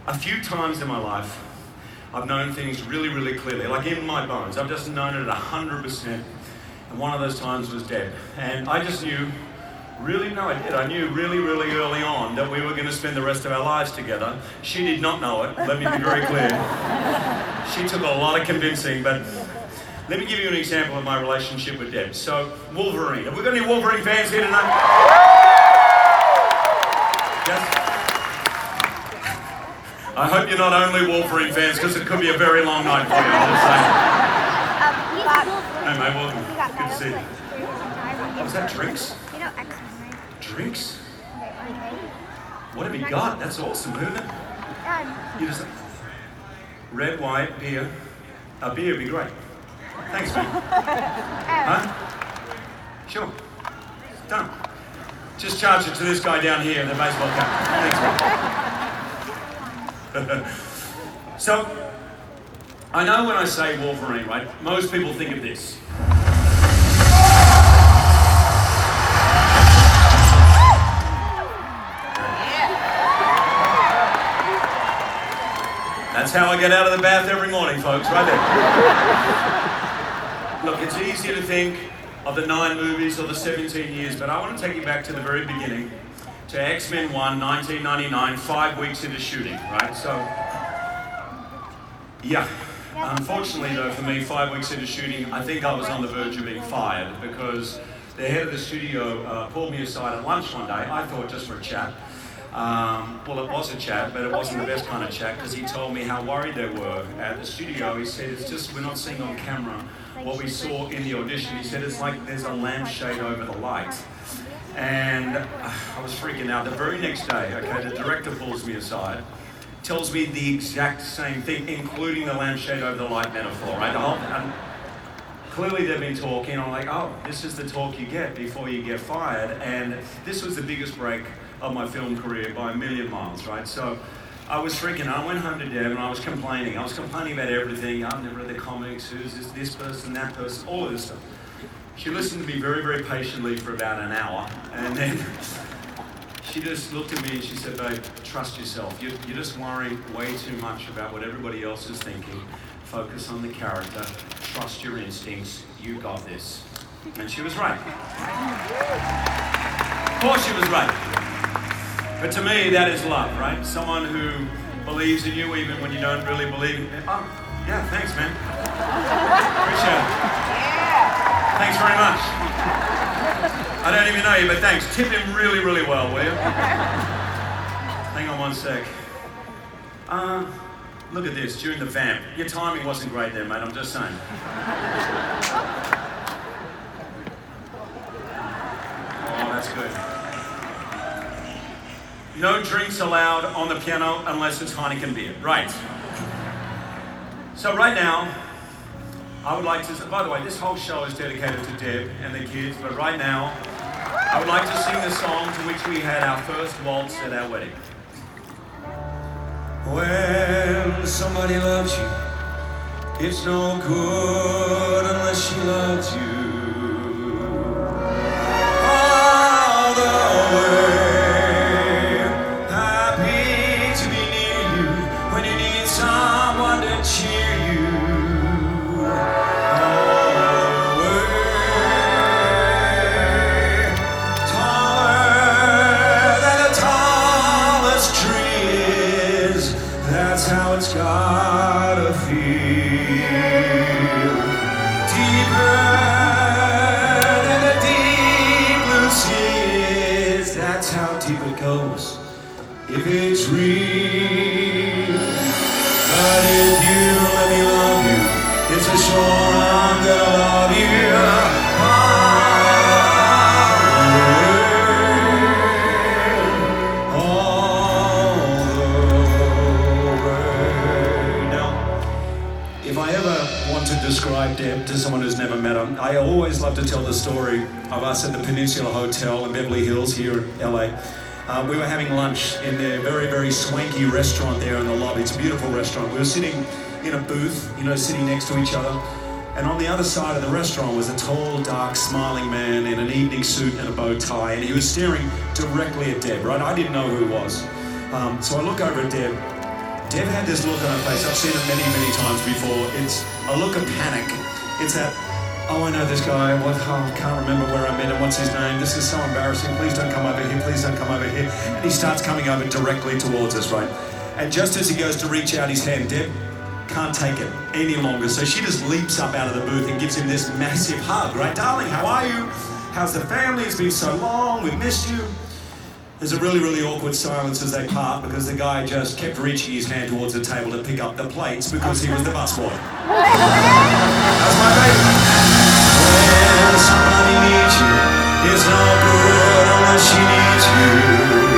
A few times in my life, I've known things really, really clearly, like in my bones. I've just known it 100%. And one of those times was Deb. And I just knew, I knew really, really early on that we were going to spend the rest of our lives together. She did not know it, let me be very clear. She took a lot of convincing, but let me give you an example of my relationship with Deb. So, Wolverine. Have we got any Wolverine fans here tonight? Yes? I hope you're not only Wolverine fans, because it could be a very long night for you, I'm just saying. Hey mate, welcome. Good to see you. Was that drinks? You know X-Men, right? Drinks? What have you got? That's awesome, isn't it? You just... Red, white, beer. A beer would be great. Thanks, man. Huh? Sure. Done. Just charge it to this guy down here in the baseball cap. Thanks, man. So, I know when I say Wolverine, right, most people think of this. That's how I get out of the bath every morning, folks, right there. Look, it's easy to think of the 9 movies or the 17 years, but I want to take you back to the very beginning, to X-Men 1, 1999, 5 weeks into shooting, right? So, yeah. Unfortunately, though, for me, 5 weeks into shooting, I think I was on the verge of being fired because the head of the studio pulled me aside at lunch one day, I thought just for a chat. Well, it was a chat, but it wasn't the best kind of chat because he told me how worried they were at the studio. He said, it's just, we're not seeing on camera what we saw in the audition. He said, it's like there's a lampshade over the light. And I was freaking out. The very next day, okay, the director pulls me aside, tells me the exact same thing, including the lampshade over the light metaphor, right? And clearly they've been talking, I'm like, oh, this is the talk you get before you get fired. And this was the biggest break of my film career by a million miles, right? So I was freaking out. I went home to Deb and I was complaining. I was complaining about everything. I've never read the comics, who's this person, that person, all of this stuff. She listened to me very, very patiently for about an hour. And then she just looked at me and she said, babe, trust yourself. You're just worrying way too much about what everybody else is thinking. Focus on the character. Trust your instincts. You got this. And she was right. Of course she was right. But to me, that is love, right? Someone who believes in you even when you don't really believe in it. Oh, yeah, thanks, man. Appreciate it. Thanks very much. I don't even know you, but thanks. Tip him really, really well, will you? Hang on one sec. Look at this, during the vamp. Your timing wasn't great there, mate, I'm just saying. Oh, that's good. No drinks allowed on the piano unless it's Heineken beer. Right. So right now, I would like to, by the way, this whole show is dedicated to Deb and the kids, but right now, I would like to sing the song to which we had our first waltz at our wedding. When somebody loves you, it's no good unless she loves you. All the way, happy to be near you when you need someone to cheer you. How it's gotta feel deeper than the deep blue sea is. That's how deep it goes if it's real. But if you let me love you, it's a sure I'm gonna love you. To describe Deb to someone who's never met her, I always love to tell the story of us at the Peninsula Hotel in Beverly Hills here in LA. We were having lunch in their very, very swanky restaurant there in the lobby. It's a beautiful restaurant. We were sitting in a booth, sitting next to each other. And on the other side of the restaurant was a tall, dark, smiling man in an evening suit and a bow tie. And he was staring directly at Deb, right? I didn't know who he was. So I look over at Deb Deb had this look on her face. I've seen it many, many times before. It's a look of panic. It's that, oh, I know this guy. I can't remember where I met him. What's his name? This is so embarrassing. Please don't come over here. Please don't come over here. And he starts coming over directly towards us, right? And just as he goes to reach out his hand, Deb can't take it any longer. So she just leaps up out of the booth and gives him this massive hug, right? Darling, how are you? How's the family? It's been so long. We've missed you. There's a really, really awkward silence as they part because the guy just kept reaching his hand towards the table to pick up the plates because he was the busboy. That's my baby. When somebody needs you, it's no good unless she needs you.